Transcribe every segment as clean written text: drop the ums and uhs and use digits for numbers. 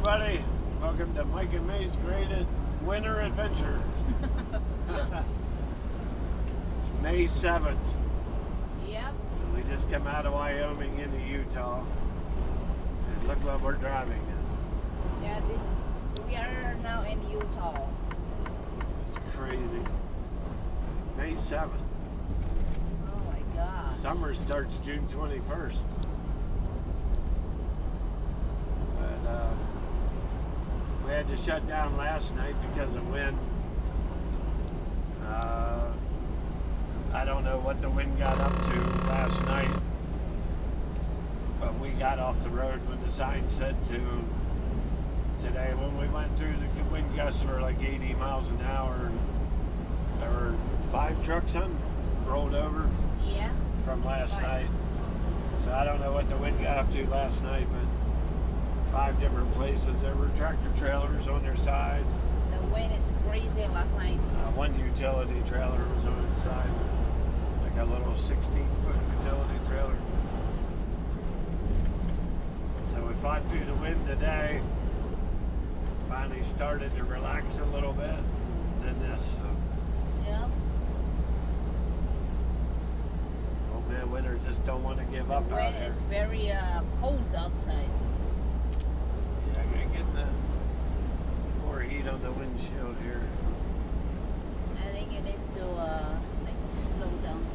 everybody. Welcome to Mike and May's Graded Winter Adventure. It's May 7th. Yep. And we just come out of Wyoming into Utah. And look what we're driving in. Yeah, we are now in Utah. It's crazy. May 7th. Oh my God. Summer starts June 21st. But we had to shut down last night because of wind. I don't know what the wind got up to last night, but we got off the road when the sign said to. Today, when we went through, the wind gusts were like 80 miles an hour. And there were 5 trucks rolled over from last night. So I don't know what the wind got up to last night, but 5 different places. There were tractor trailers on their sides. The wind is crazy last night. One utility trailer was on its side, like a little 16-foot utility trailer. So we fought through the wind today. Finally started to relax a little bit. Then this. So. Yeah. Oh man, winter just don't want to give up. The wind is very cold outside. Yeah, I gotta get the more heat on the windshield here. I think you need to like slow down.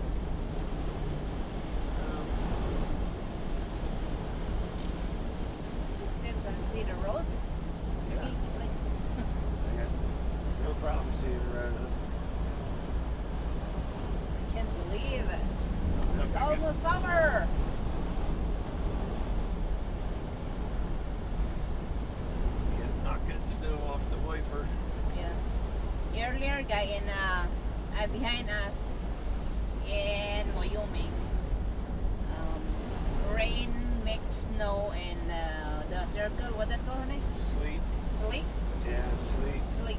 You still can see the road. Yeah. Maybe just like I got no problem seeing the road. I can't believe it. It's almost summer. Can't knock that snow off the wiper. Yeah. Earlier, guy in behind us in Wyoming, rain makes snow and the circle. What that called? Sleet. Sleet. Yeah, sleet. Sleet.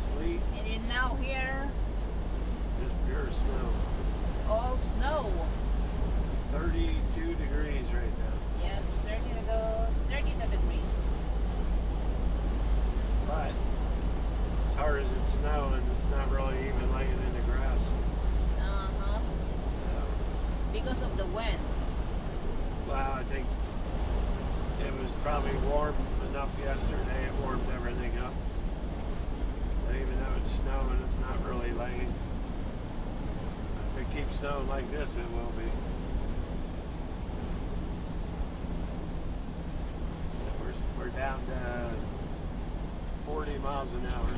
Sleet. And then now here, Just pure snow. all snow. It's 32 degrees right now. Yeah, 32 degrees. But as hard as it's snowing, it's not really even laying in the grass. Uh-huh. So, Because of the wind. well, I think it was probably warm enough yesterday. It warmed everything up. So even though it's snowing, it's not really laying. If it keeps snowing like this, it will be. So we're down to 40 miles an hour.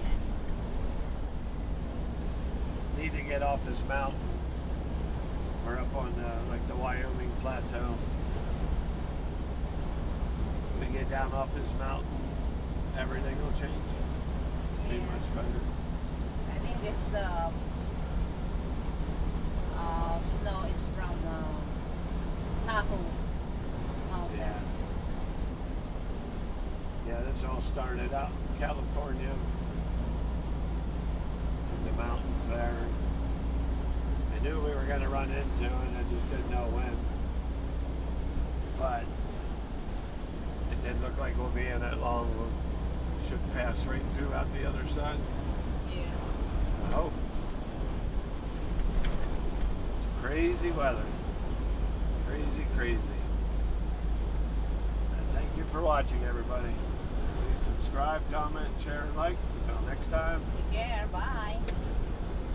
Need to get off this mountain. We're up on like the Wyoming plateau. So we get down off this mountain, everything will change. Be Yeah. much better. I think this snow is from Tahoe Mountain. Yeah. Yeah, this all started out in California. In the mountains there. I knew we were going to run into it, I just didn't know when. But it didn't look like we'll be in it long. We should pass right through out the other side. Yeah. I hope. It's crazy weather. Crazy, crazy. And thank you for watching, everybody. Please subscribe, comment, share, and like. Until next time. Take care. Bye.